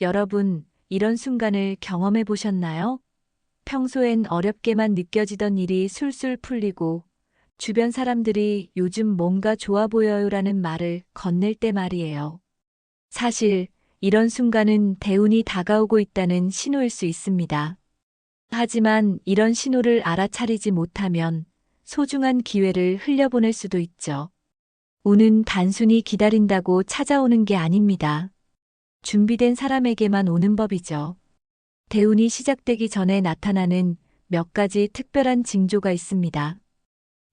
여러분, 이런 순간을 경험해 보셨나요? 평소엔 어렵게만 느껴지던 일이 술술 풀리고 주변 사람들이 요즘 뭔가 좋아 보여요라는 말을 건넬 때 말이에요. 사실 이런 순간은 대운이 다가오고 있다는 신호일 수 있습니다. 하지만 이런 신호를 알아차리지 못하면 소중한 기회를 흘려보낼 수도 있죠. 운은 단순히 기다린다고 찾아오는 게 아닙니다. 준비된 사람에게만 오는 법이죠. 대운이 시작되기 전에 나타나는 몇 가지 특별한 징조가 있습니다.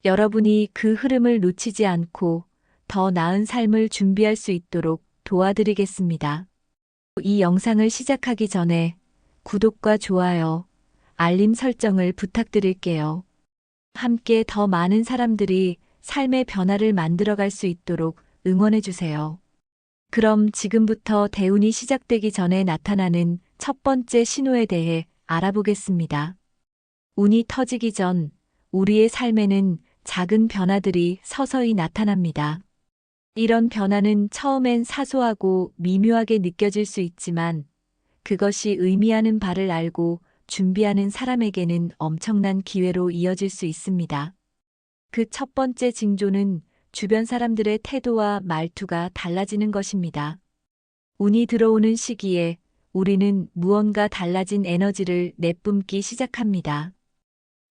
여러분이 그 흐름을 놓치지 않고 더 나은 삶을 준비할 수 있도록 도와드리겠습니다. 이 영상을 시작하기 전에 구독과 좋아요, 알림 설정을 부탁드릴게요. 함께 더 많은 사람들이 삶의 변화를 만들어갈 수 있도록 응원해주세요. 그럼 지금부터 대운이 시작되기 전에 나타나는 첫 번째 신호에 대해 알아보겠습니다. 운이 터지기 전 우리의 삶에는 작은 변화들이 서서히 나타납니다. 이런 변화는 처음엔 사소하고 미묘하게 느껴질 수 있지만 그것이 의미하는 바를 알고 준비하는 사람에게는 엄청난 기회로 이어질 수 있습니다. 그 첫 번째 징조는 주변 사람들의 태도와 말투가 달라지는 것입니다. 운이 들어오는 시기에 우리는 무언가 달라진 에너지를 내뿜기 시작합니다.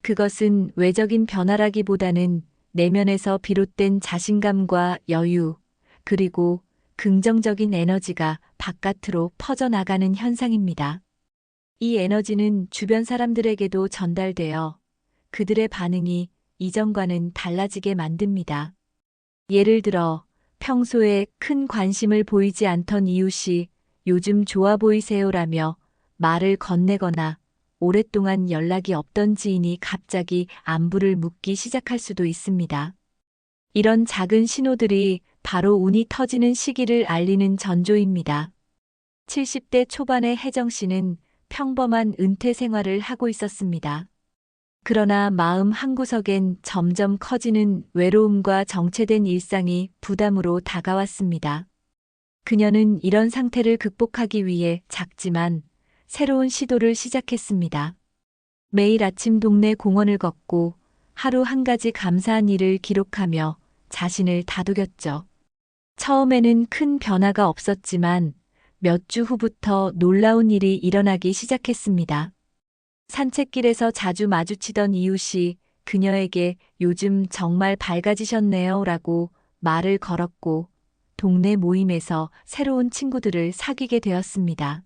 그것은 외적인 변화라기보다는 내면에서 비롯된 자신감과 여유, 그리고 긍정적인 에너지가 바깥으로 퍼져나가는 현상입니다. 이 에너지는 주변 사람들에게도 전달되어 그들의 반응이 이전과는 달라지게 만듭니다. 예를 들어 평소에 큰 관심을 보이지 않던 이웃이 요즘 좋아 보이세요라며 말을 건네거나 오랫동안 연락이 없던 지인이 갑자기 안부를 묻기 시작할 수도 있습니다. 이런 작은 신호들이 바로 운이 터지는 시기를 알리는 전조입니다. 70대 초반의 혜정 씨는 평범한 은퇴 생활을 하고 있었습니다. 그러나 마음 한구석엔 점점 커지는 외로움과 정체된 일상이 부담으로 다가왔습니다. 그녀는 이런 상태를 극복하기 위해 작지만 새로운 시도를 시작했습니다. 매일 아침 동네 공원을 걷고 하루 한 가지 감사한 일을 기록하며 자신을 다독였죠. 처음에는 큰 변화가 없었지만 몇 주 후부터 놀라운 일이 일어나기 시작했습니다. 산책길에서 자주 마주치던 이웃이 그녀에게 요즘 정말 밝아지셨네요 라고 말을 걸었고 동네 모임에서 새로운 친구들을 사귀게 되었습니다.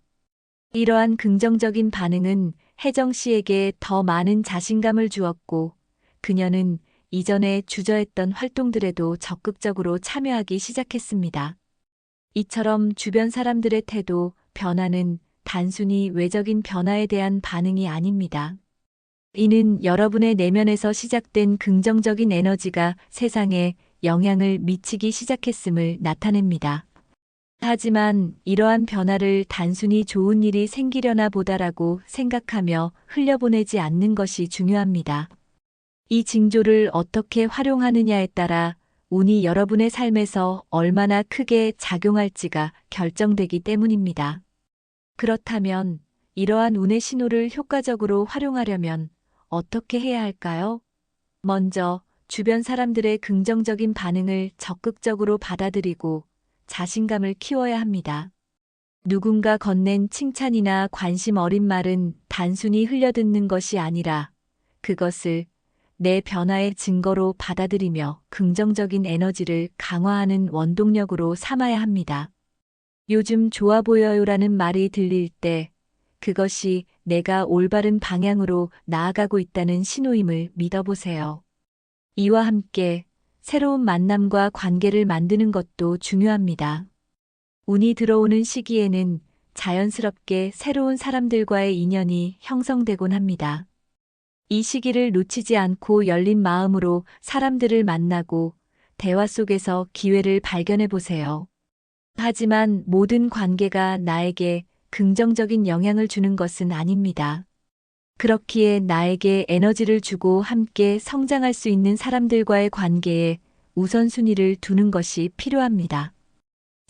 이러한 긍정적인 반응은 혜정 씨에게 더 많은 자신감을 주었고 그녀는 이전에 주저했던 활동들에도 적극적으로 참여하기 시작했습니다. 이처럼 주변 사람들의 태도, 변화는 단순히 외적인 변화에 대한 반응이 아닙니다. 이는 여러분의 내면에서 시작된 긍정적인 에너지가 세상에 영향을 미치기 시작했음을 나타냅니다. 하지만 이러한 변화를 단순히 좋은 일이 생기려나 보다라고 생각하며 흘려보내지 않는 것이 중요합니다. 이 징조를 어떻게 활용하느냐에 따라 운이 여러분의 삶에서 얼마나 크게 작용할지가 결정되기 때문입니다. 그렇다면 이러한 운의 신호를 효과적으로 활용하려면 어떻게 해야 할까요? 먼저 주변 사람들의 긍정적인 반응을 적극적으로 받아들이고 자신감을 키워야 합니다. 누군가 건넨 칭찬이나 관심 어린 말은 단순히 흘려듣는 것이 아니라 그것을 내 변화의 증거로 받아들이며 긍정적인 에너지를 강화하는 원동력으로 삼아야 합니다. 요즘 좋아 보여요라는 말이 들릴 때 그것이 내가 올바른 방향으로 나아가고 있다는 신호임을 믿어보세요. 이와 함께 새로운 만남과 관계를 만드는 것도 중요합니다. 운이 들어오는 시기에는 자연스럽게 새로운 사람들과의 인연이 형성되곤 합니다. 이 시기를 놓치지 않고 열린 마음으로 사람들을 만나고 대화 속에서 기회를 발견해 보세요. 하지만 모든 관계가 나에게 긍정적인 영향을 주는 것은 아닙니다. 그렇기에 나에게 에너지를 주고 함께 성장할 수 있는 사람들과의 관계에 우선순위를 두는 것이 필요합니다.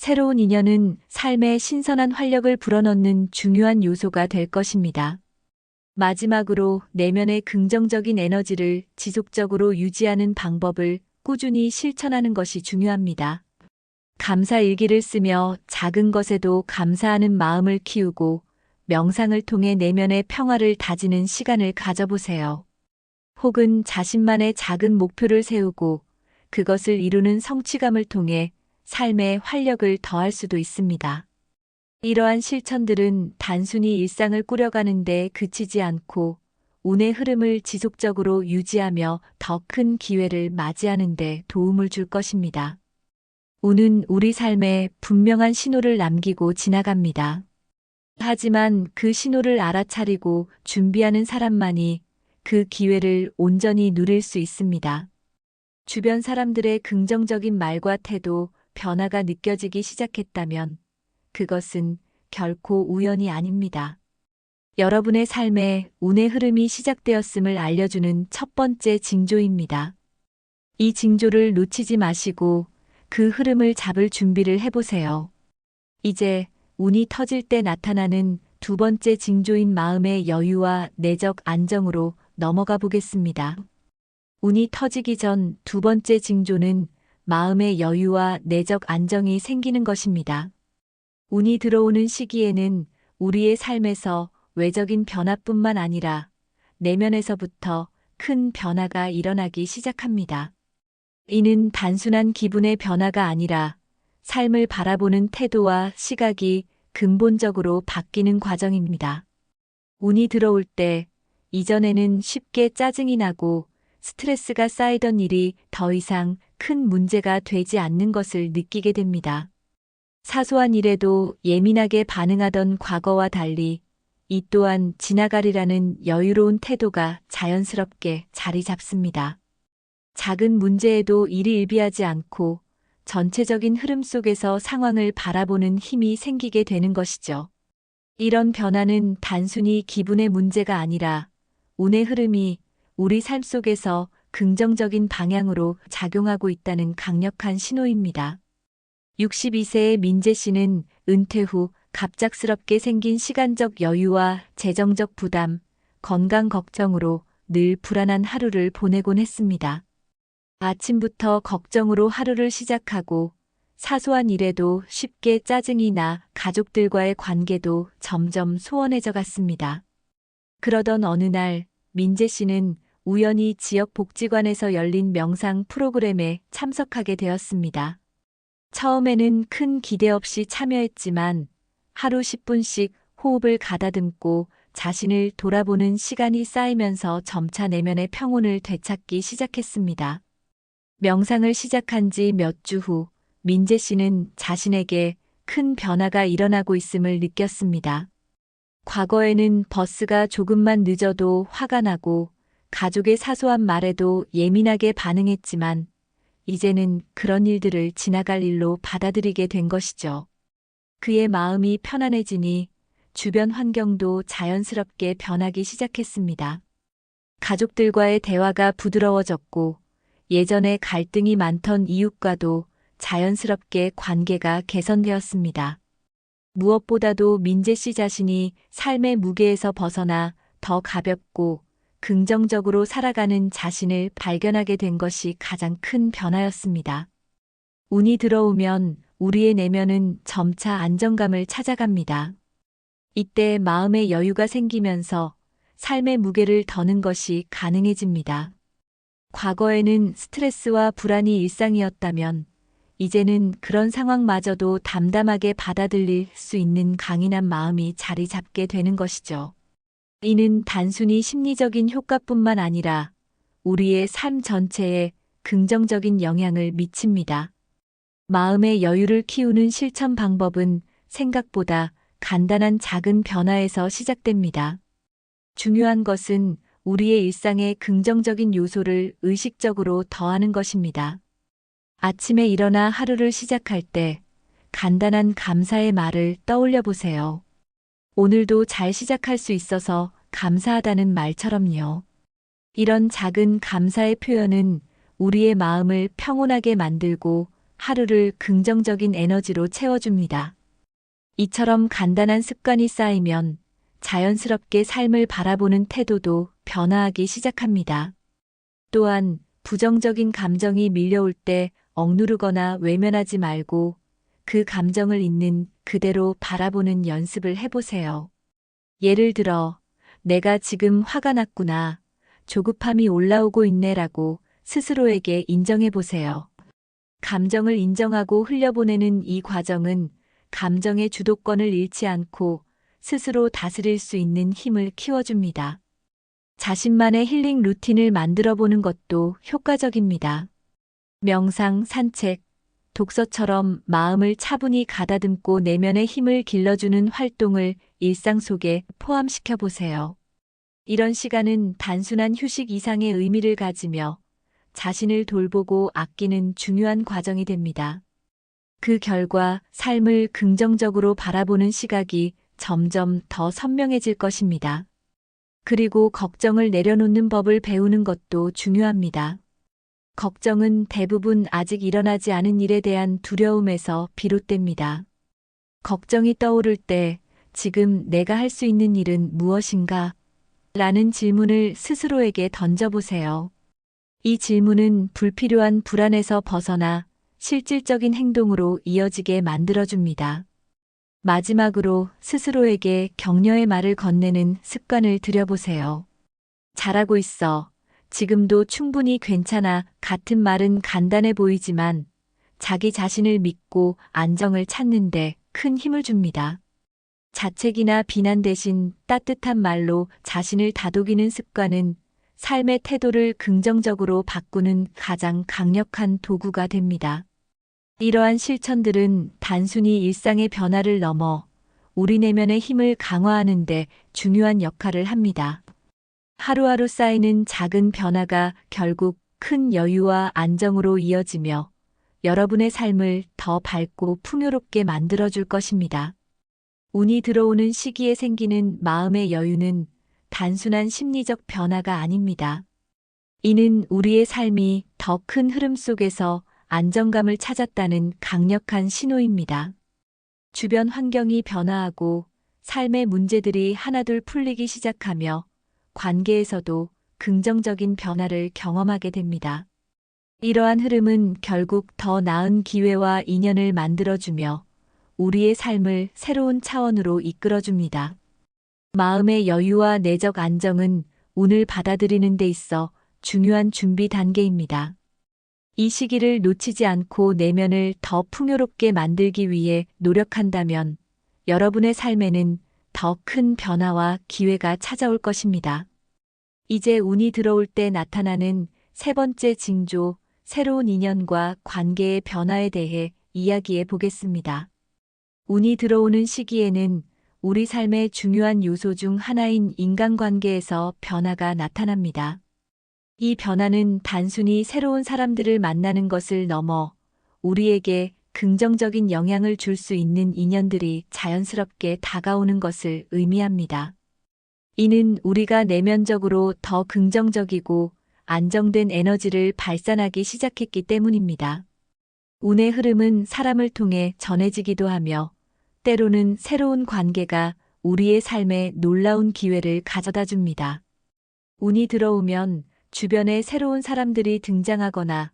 새로운 인연은 삶에 신선한 활력을 불어넣는 중요한 요소가 될 것입니다. 마지막으로 내면의 긍정적인 에너지를 지속적으로 유지하는 방법을 꾸준히 실천하는 것이 중요합니다. 감사 일기를 쓰며 작은 것에도 감사하는 마음을 키우고 명상을 통해 내면의 평화를 다지는 시간을 가져보세요. 혹은 자신만의 작은 목표를 세우고 그것을 이루는 성취감을 통해 삶에 활력을 더할 수도 있습니다. 이러한 실천들은 단순히 일상을 꾸려가는데 그치지 않고 운의 흐름을 지속적으로 유지하며 더 큰 기회를 맞이하는 데 도움을 줄 것입니다. 운은 우리 삶에 분명한 신호를 남기고 지나갑니다. 하지만 그 신호를 알아차리고 준비하는 사람만이 그 기회를 온전히 누릴 수 있습니다. 주변 사람들의 긍정적인 말과 태도, 변화가 느껴지기 시작했다면 그것은 결코 우연이 아닙니다. 여러분의 삶에 운의 흐름이 시작되었음을 알려주는 첫 번째 징조입니다. 이 징조를 놓치지 마시고 그 흐름을 잡을 준비를 해보세요. 이제 운이 터질 때 나타나는 두 번째 징조인 마음의 여유와 내적 안정으로 넘어가 보겠습니다. 운이 터지기 전 두 번째 징조는 마음의 여유와 내적 안정이 생기는 것입니다. 운이 들어오는 시기에는 우리의 삶에서 외적인 변화뿐만 아니라 내면에서부터 큰 변화가 일어나기 시작합니다. 이는 단순한 기분의 변화가 아니라 삶을 바라보는 태도와 시각이 근본적으로 바뀌는 과정입니다. 운이 들어올 때 이전에는 쉽게 짜증이 나고 스트레스가 쌓이던 일이 더 이상 큰 문제가 되지 않는 것을 느끼게 됩니다. 사소한 일에도 예민하게 반응하던 과거와 달리 이 또한 지나가리라는 여유로운 태도가 자연스럽게 자리 잡습니다. 작은 문제에도 일희일비하지 않고 전체적인 흐름 속에서 상황을 바라보는 힘이 생기게 되는 것이죠. 이런 변화는 단순히 기분의 문제가 아니라 운의 흐름이 우리 삶 속에서 긍정적인 방향으로 작용하고 있다는 강력한 신호입니다. 62세의 민재 씨는 은퇴 후 갑작스럽게 생긴 시간적 여유와 재정적 부담, 건강 걱정으로 늘 불안한 하루를 보내곤 했습니다. 아침부터 걱정으로 하루를 시작하고 사소한 일에도 쉽게 짜증이 나 가족들과의 관계도 점점 소원해져 갔습니다. 그러던 어느 날 민재 씨는 우연히 지역 복지관에서 열린 명상 프로그램에 참석하게 되었습니다. 처음에는 큰 기대 없이 참여했지만 하루 10분씩 호흡을 가다듬고 자신을 돌아보는 시간이 쌓이면서 점차 내면의 평온을 되찾기 시작했습니다. 명상을 시작한 지 몇 주 후 민재 씨는 자신에게 큰 변화가 일어나고 있음을 느꼈습니다. 과거에는 버스가 조금만 늦어도 화가 나고 가족의 사소한 말에도 예민하게 반응했지만 이제는 그런 일들을 지나갈 일로 받아들이게 된 것이죠. 그의 마음이 편안해지니 주변 환경도 자연스럽게 변하기 시작했습니다. 가족들과의 대화가 부드러워졌고 예전에 갈등이 많던 이웃과도 자연스럽게 관계가 개선되었습니다. 무엇보다도 민재 씨 자신이 삶의 무게에서 벗어나 더 가볍고 긍정적으로 살아가는 자신을 발견하게 된 것이 가장 큰 변화였습니다. 운이 들어오면 우리의 내면은 점차 안정감을 찾아갑니다. 이때 마음의 여유가 생기면서 삶의 무게를 더는 것이 가능해집니다. 과거에는 스트레스와 불안이 일상이었다면 이제는 그런 상황마저도 담담하게 받아들일 수 있는 강인한 마음이 자리 잡게 되는 것이죠. 이는 단순히 심리적인 효과뿐만 아니라 우리의 삶 전체에 긍정적인 영향을 미칩니다. 마음의 여유를 키우는 실천 방법은 생각보다 간단한 작은 변화에서 시작됩니다. 중요한 것은 우리의 일상에 긍정적인 요소를 의식적으로 더하는 것입니다. 아침에 일어나 하루를 시작할 때 간단한 감사의 말을 떠올려 보세요. 오늘도 잘 시작할 수 있어서 감사하다는 말처럼요. 이런 작은 감사의 표현은 우리의 마음을 평온하게 만들고 하루를 긍정적인 에너지로 채워줍니다. 이처럼 간단한 습관이 쌓이면 자연스럽게 삶을 바라보는 태도도 변화하기 시작합니다. 또한 부정적인 감정이 밀려올 때 억누르거나 외면하지 말고 그 감정을 있는 그대로 바라보는 연습을 해보세요. 예를 들어, 내가 지금 화가 났구나, 조급함이 올라오고 있네라고 스스로에게 인정해보세요. 감정을 인정하고 흘려보내는 이 과정은 감정의 주도권을 잃지 않고 스스로 다스릴 수 있는 힘을 키워줍니다. 자신만의 힐링 루틴을 만들어 보는 것도 효과적입니다. 명상, 산책, 독서처럼 마음을 차분히 가다듬고 내면의 힘을 길러주는 활동을 일상 속에 포함시켜 보세요. 이런 시간은 단순한 휴식 이상의 의미를 가지며 자신을 돌보고 아끼는 중요한 과정이 됩니다. 그 결과 삶을 긍정적으로 바라보는 시각이 점점 더 선명해질 것입니다. 그리고 걱정을 내려놓는 법을 배우는 것도 중요합니다. 걱정은 대부분 아직 일어나지 않은 일에 대한 두려움에서 비롯됩니다. 걱정이 떠오를 때 지금 내가 할 수 있는 일은 무엇인가? 라는 질문을 스스로에게 던져보세요. 이 질문은 불필요한 불안에서 벗어나 실질적인 행동으로 이어지게 만들어줍니다. 마지막으로 스스로에게 격려의 말을 건네는 습관을 들여보세요. 잘하고 있어. 지금도 충분히 괜찮아. 같은 말은 간단해 보이지만 자기 자신을 믿고 안정을 찾는데 큰 힘을 줍니다. 자책이나 비난 대신 따뜻한 말로 자신을 다독이는 습관은 삶의 태도를 긍정적으로 바꾸는 가장 강력한 도구가 됩니다. 이러한 실천들은 단순히 일상의 변화를 넘어 우리 내면의 힘을 강화하는 데 중요한 역할을 합니다. 하루하루 쌓이는 작은 변화가 결국 큰 여유와 안정으로 이어지며 여러분의 삶을 더 밝고 풍요롭게 만들어줄 것입니다. 운이 들어오는 시기에 생기는 마음의 여유는 단순한 심리적 변화가 아닙니다. 이는 우리의 삶이 더 큰 흐름 속에서 안정감을 찾았다는 강력한 신호입니다. 주변 환경이 변화하고 삶의 문제들이 하나둘 풀리기 시작하며 관계에서도 긍정적인 변화를 경험하게 됩니다. 이러한 흐름은 결국 더 나은 기회와 인연을 만들어주며 우리의 삶을 새로운 차원으로 이끌어줍니다. 마음의 여유와 내적 안정은 운을 받아들이는 데 있어 중요한 준비 단계입니다. 이 시기를 놓치지 않고 내면을 더 풍요롭게 만들기 위해 노력한다면 여러분의 삶에는 더 큰 변화와 기회가 찾아올 것입니다. 이제 운이 들어올 때 나타나는 세 번째 징조, 새로운 인연과 관계의 변화에 대해 이야기해 보겠습니다. 운이 들어오는 시기에는 우리 삶의 중요한 요소 중 하나인 인간관계에서 변화가 나타납니다. 이 변화는 단순히 새로운 사람들을 만나는 것을 넘어 우리에게 긍정적인 영향을 줄 수 있는 인연들이 자연스럽게 다가오는 것을 의미합니다. 이는 우리가 내면적으로 더 긍정적이고 안정된 에너지를 발산하기 시작했기 때문입니다. 운의 흐름은 사람을 통해 전해지기도 하며 때로는 새로운 관계가 우리의 삶에 놀라운 기회를 가져다 줍니다. 운이 들어오면 주변에 새로운 사람들이 등장하거나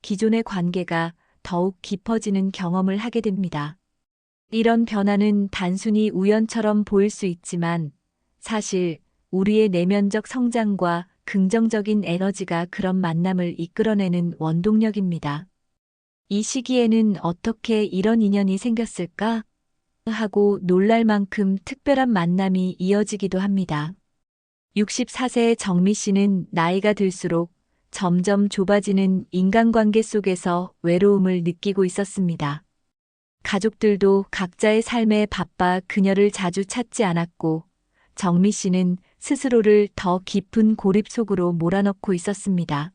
기존의 관계가 더욱 깊어지는 경험을 하게 됩니다. 이런 변화는 단순히 우연처럼 보일 수 있지만 사실 우리의 내면적 성장과 긍정적인 에너지가 그런 만남을 이끌어내는 원동력입니다. 이 시기에는 어떻게 이런 인연이 생겼을까? 하고 놀랄 만큼 특별한 만남이 이어지기도 합니다. 64세의 정미 씨는 나이가 들수록 점점 좁아지는 인간관계 속에서 외로움을 느끼고 있었습니다. 가족들도 각자의 삶에 바빠 그녀를 자주 찾지 않았고 정미 씨는 스스로를 더 깊은 고립 속으로 몰아넣고 있었습니다.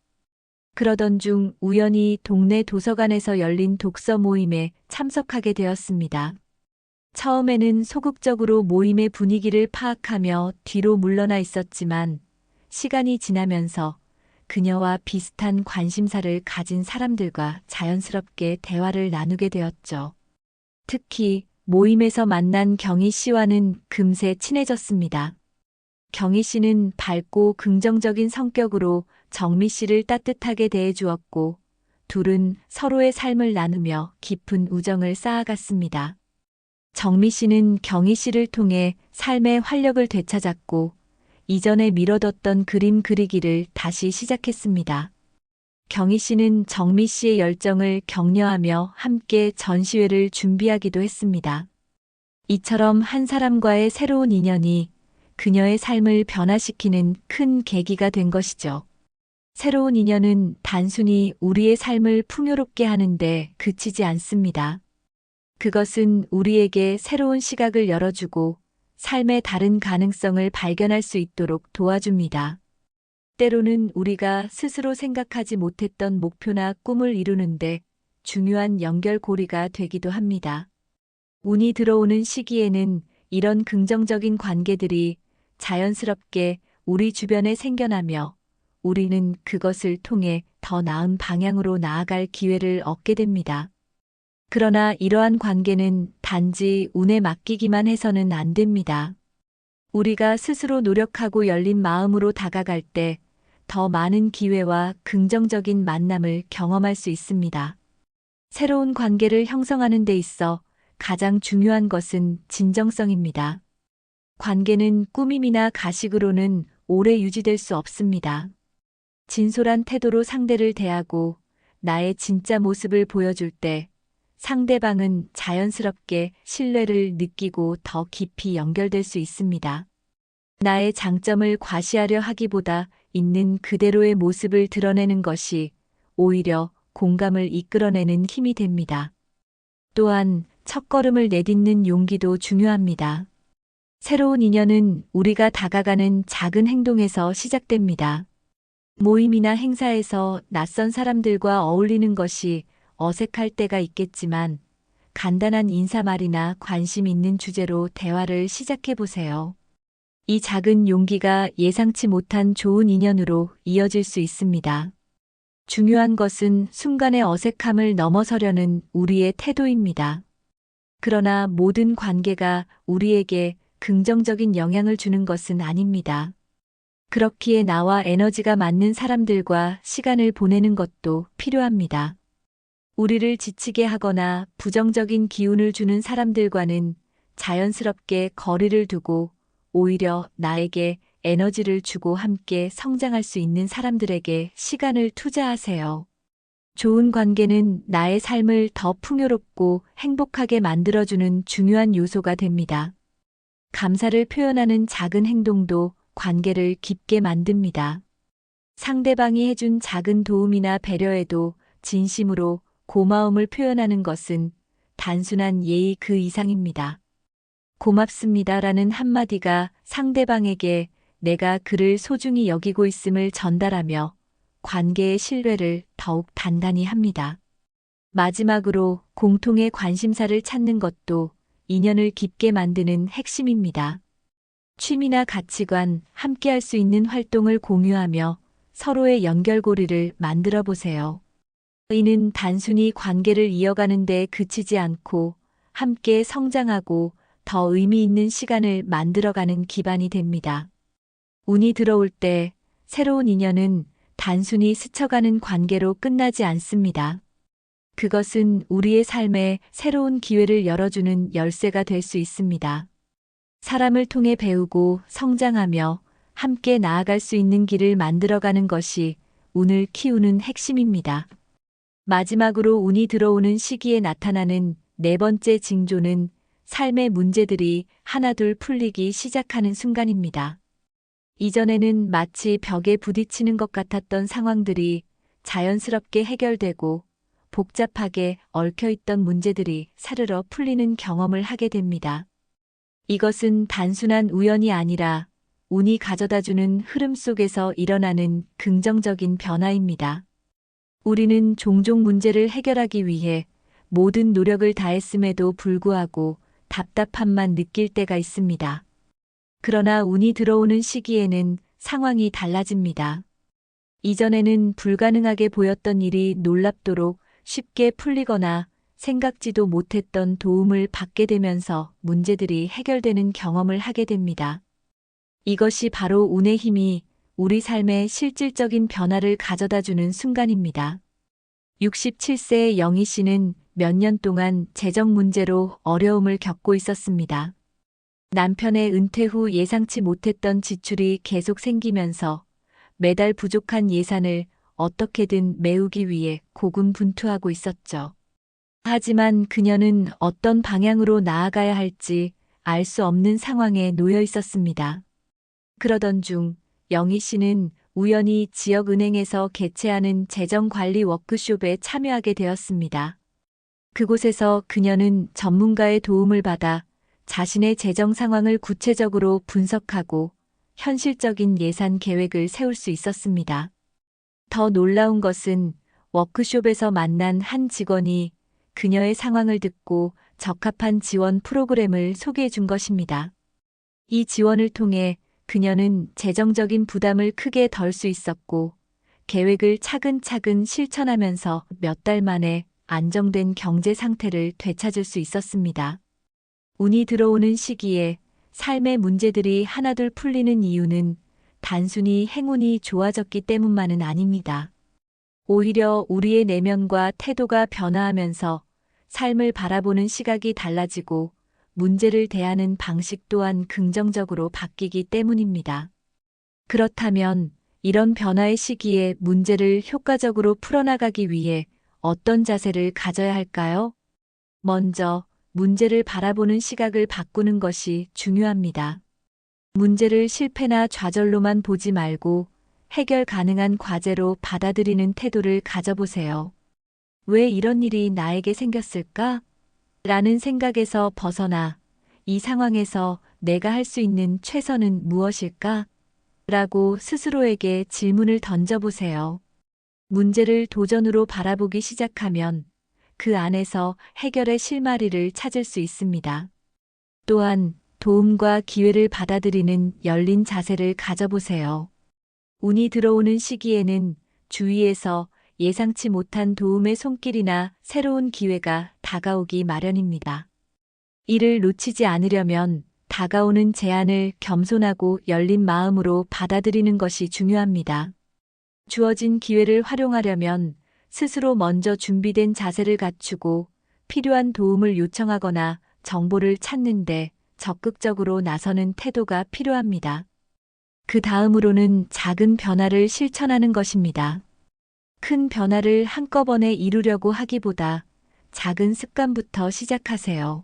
그러던 중 우연히 동네 도서관에서 열린 독서 모임에 참석하게 되었습니다. 처음에는 소극적으로 모임의 분위기를 파악하며 뒤로 물러나 있었지만 시간이 지나면서 그녀와 비슷한 관심사를 가진 사람들과 자연스럽게 대화를 나누게 되었죠. 특히 모임에서 만난 경희 씨와는 금세 친해졌습니다. 경희 씨는 밝고 긍정적인 성격으로 정미 씨를 따뜻하게 대해주었고, 둘은 서로의 삶을 나누며 깊은 우정을 쌓아갔습니다. 정미 씨는 경희 씨를 통해 삶의 활력을 되찾았고, 이전에 미뤄뒀던 그림 그리기를 다시 시작했습니다. 경희 씨는 정미 씨의 열정을 격려하며 함께 전시회를 준비하기도 했습니다. 이처럼 한 사람과의 새로운 인연이 그녀의 삶을 변화시키는 큰 계기가 된 것이죠. 새로운 인연은 단순히 우리의 삶을 풍요롭게 하는데 그치지 않습니다. 그것은 우리에게 새로운 시각을 열어주고 삶의 다른 가능성을 발견할 수 있도록 도와줍니다. 때로는 우리가 스스로 생각하지 못했던 목표나 꿈을 이루는데 중요한 연결고리가 되기도 합니다. 운이 들어오는 시기에는 이런 긍정적인 관계들이 자연스럽게 우리 주변에 생겨나며 우리는 그것을 통해 더 나은 방향으로 나아갈 기회를 얻게 됩니다. 그러나 이러한 관계는 단지 운에 맡기기만 해서는 안 됩니다. 우리가 스스로 노력하고 열린 마음으로 다가갈 때 더 많은 기회와 긍정적인 만남을 경험할 수 있습니다. 새로운 관계를 형성하는 데 있어 가장 중요한 것은 진정성입니다. 관계는 꾸밈이나 가식으로는 오래 유지될 수 없습니다. 진솔한 태도로 상대를 대하고 나의 진짜 모습을 보여줄 때 상대방은 자연스럽게 신뢰를 느끼고 더 깊이 연결될 수 있습니다. 나의 장점을 과시하려 하기보다 있는 그대로의 모습을 드러내는 것이 오히려 공감을 이끌어내는 힘이 됩니다. 또한 첫걸음을 내딛는 용기도 중요합니다. 새로운 인연은 우리가 다가가는 작은 행동에서 시작됩니다. 모임이나 행사에서 낯선 사람들과 어울리는 것이 어색할 때가 있겠지만 간단한 인사말이나 관심 있는 주제로 대화를 시작해 보세요. 이 작은 용기가 예상치 못한 좋은 인연으로 이어질 수 있습니다. 중요한 것은 순간의 어색함을 넘어서려는 우리의 태도입니다. 그러나 모든 관계가 우리에게 긍정적인 영향을 주는 것은 아닙니다. 그렇기에 나와 에너지가 맞는 사람들과 시간을 보내는 것도 필요합니다. 우리를 지치게 하거나 부정적인 기운을 주는 사람들과는 자연스럽게 거리를 두고 오히려 나에게 에너지를 주고 함께 성장할 수 있는 사람들에게 시간을 투자하세요. 좋은 관계는 나의 삶을 더 풍요롭고 행복하게 만들어주는 중요한 요소가 됩니다. 감사를 표현하는 작은 행동도 관계를 깊게 만듭니다. 상대방이 해준 작은 도움이나 배려에도 진심으로 고마움을 표현하는 것은 단순한 예의 그 이상입니다. 고맙습니다라는 한마디가 상대방에게 내가 그를 소중히 여기고 있음을 전달하며 관계의 신뢰를 더욱 단단히 합니다. 마지막으로 공통의 관심사를 찾는 것도 인연을 깊게 만드는 핵심입니다. 취미나 가치관, 함께할 수 있는 활동을 공유하며 서로의 연결고리를 만들어 보세요. 이는 단순히 관계를 이어가는 데 그치지 않고 함께 성장하고 더 의미 있는 시간을 만들어가는 기반이 됩니다. 운이 들어올 때 새로운 인연은 단순히 스쳐가는 관계로 끝나지 않습니다. 그것은 우리의 삶에 새로운 기회를 열어주는 열쇠가 될 수 있습니다. 사람을 통해 배우고 성장하며 함께 나아갈 수 있는 길을 만들어가는 것이 운을 키우는 핵심입니다. 마지막으로 운이 들어오는 시기에 나타나는 네 번째 징조는 삶의 문제들이 하나둘 풀리기 시작하는 순간입니다. 이전에는 마치 벽에 부딪히는 것 같았던 상황들이 자연스럽게 해결되고 복잡하게 얽혀있던 문제들이 사르르 풀리는 경험을 하게 됩니다. 이것은 단순한 우연이 아니라 운이 가져다주는 흐름 속에서 일어나는 긍정적인 변화입니다. 우리는 종종 문제를 해결하기 위해 모든 노력을 다했음에도 불구하고 답답함만 느낄 때가 있습니다. 그러나 운이 들어오는 시기에는 상황이 달라집니다. 이전에는 불가능하게 보였던 일이 놀랍도록 쉽게 풀리거나 생각지도 못했던 도움을 받게 되면서 문제들이 해결되는 경험을 하게 됩니다. 이것이 바로 운의 힘이 우리 삶에 실질적인 변화를 가져다 주는 순간입니다. 67세의 영희 씨는 몇 년 동안 재정 문제로 어려움을 겪고 있었습니다. 남편의 은퇴 후 예상치 못했던 지출이 계속 생기면서 매달 부족한 예산을 어떻게든 메우기 위해 고군분투하고 있었죠. 하지만 그녀는 어떤 방향으로 나아가야 할지 알 수 없는 상황에 놓여 있었습니다. 그러던 중 영희 씨는 우연히 지역은행에서 개최하는 재정관리 워크숍에 참여하게 되었습니다. 그곳에서 그녀는 전문가의 도움을 받아 자신의 재정 상황을 구체적으로 분석하고 현실적인 예산 계획을 세울 수 있었습니다. 더 놀라운 것은 워크숍에서 만난 한 직원이 그녀의 상황을 듣고 적합한 지원 프로그램을 소개해 준 것입니다. 이 지원을 통해 그녀는 재정적인 부담을 크게 덜 수 있었고 계획을 차근차근 실천하면서 몇 달 만에 안정된 경제 상태를 되찾을 수 있었습니다. 운이 들어오는 시기에 삶의 문제들이 하나둘 풀리는 이유는 단순히 행운이 좋아졌기 때문만은 아닙니다. 오히려 우리의 내면과 태도가 변화하면서 삶을 바라보는 시각이 달라지고 문제를 대하는 방식 또한 긍정적으로 바뀌기 때문입니다. 그렇다면 이런 변화의 시기에 문제를 효과적으로 풀어나가기 위해 어떤 자세를 가져야 할까요? 먼저 문제를 바라보는 시각을 바꾸는 것이 중요합니다. 문제를 실패나 좌절로만 보지 말고 해결 가능한 과제로 받아들이는 태도를 가져보세요. 왜 이런 일이 나에게 생겼을까? 라는 생각에서 벗어나 이 상황에서 내가 할 수 있는 최선은 무엇일까? 라고 스스로에게 질문을 던져보세요. 문제를 도전으로 바라보기 시작하면 그 안에서 해결의 실마리를 찾을 수 있습니다. 또한 도움과 기회를 받아들이는 열린 자세를 가져보세요. 운이 들어오는 시기에는 주위에서 예상치 못한 도움의 손길이나 새로운 기회가 다가오기 마련입니다. 이를 놓치지 않으려면 다가오는 제안을 겸손하고 열린 마음으로 받아들이는 것이 중요합니다. 주어진 기회를 활용하려면 스스로 먼저 준비된 자세를 갖추고 필요한 도움을 요청하거나 정보를 찾는데 적극적으로 나서는 태도가 필요합니다. 그 다음으로는 작은 변화를 실천하는 것입니다. 큰 변화를 한꺼번에 이루려고 하기보다 작은 습관부터 시작하세요.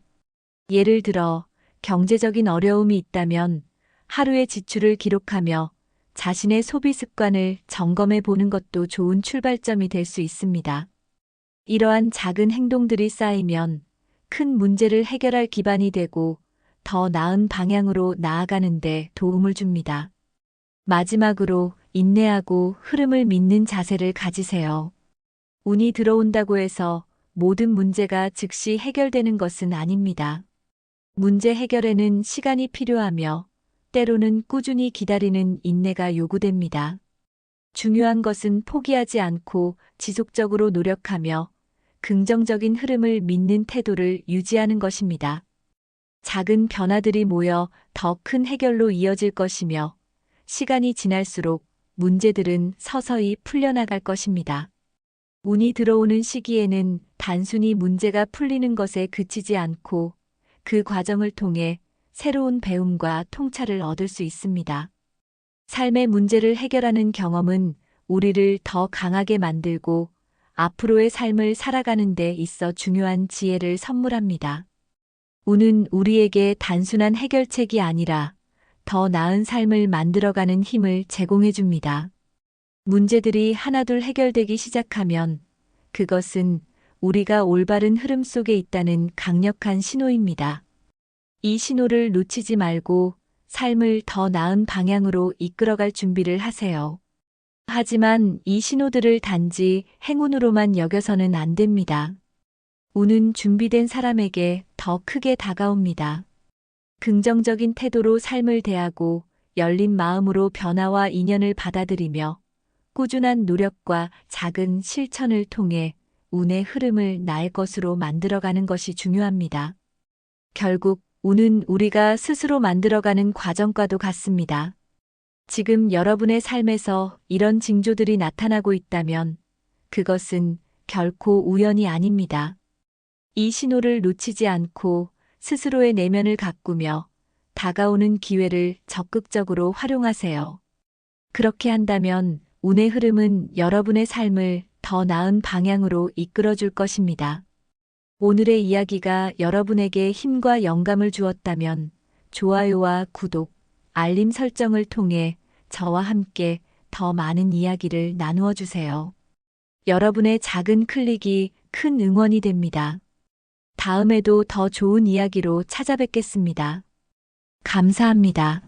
예를 들어 경제적인 어려움이 있다면 하루의 지출을 기록하며 자신의 소비 습관을 점검해 보는 것도 좋은 출발점이 될 수 있습니다. 이러한 작은 행동들이 쌓이면 큰 문제를 해결할 기반이 되고 더 나은 방향으로 나아가는 데 도움을 줍니다. 마지막으로 인내하고 흐름을 믿는 자세를 가지세요. 운이 들어온다고 해서 모든 문제가 즉시 해결되는 것은 아닙니다. 문제 해결에는 시간이 필요하며 때로는 꾸준히 기다리는 인내가 요구됩니다. 중요한 것은 포기하지 않고 지속적으로 노력하며 긍정적인 흐름을 믿는 태도를 유지하는 것입니다. 작은 변화들이 모여 더 큰 해결로 이어질 것이며 시간이 지날수록 문제들은 서서히 풀려나갈 것입니다. 운이 들어오는 시기에는 단순히 문제가 풀리는 것에 그치지 않고 그 과정을 통해 새로운 배움과 통찰을 얻을 수 있습니다. 삶의 문제를 해결하는 경험은 우리를 더 강하게 만들고 앞으로의 삶을 살아가는 데 있어 중요한 지혜를 선물합니다. 운은 우리에게 단순한 해결책이 아니라 더 나은 삶을 만들어가는 힘을 제공해 줍니다. 문제들이 하나둘 해결되기 시작하면 그것은 우리가 올바른 흐름 속에 있다는 강력한 신호입니다. 이 신호를 놓치지 말고 삶을 더 나은 방향으로 이끌어갈 준비를 하세요. 하지만 이 신호들을 단지 행운으로만 여겨서는 안 됩니다. 운은 준비된 사람에게 더 크게 다가옵니다. 긍정적인 태도로 삶을 대하고 열린 마음으로 변화와 인연을 받아들이며 꾸준한 노력과 작은 실천을 통해 운의 흐름을 나의 것으로 만들어가는 것이 중요합니다. 결국 운은 우리가 스스로 만들어가는 과정과도 같습니다. 지금 여러분의 삶에서 이런 징조들이 나타나고 있다면 그것은 결코 우연이 아닙니다. 이 신호를 놓치지 않고 스스로의 내면을 가꾸며 다가오는 기회를 적극적으로 활용하세요. 그렇게 한다면 운의 흐름은 여러분의 삶을 더 나은 방향으로 이끌어줄 것입니다. 오늘의 이야기가 여러분에게 힘과 영감을 주었다면 좋아요와 구독, 알림 설정을 통해 저와 함께 더 많은 이야기를 나누어 주세요. 여러분의 작은 클릭이 큰 응원이 됩니다. 다음에도 더 좋은 이야기로 찾아뵙겠습니다. 감사합니다.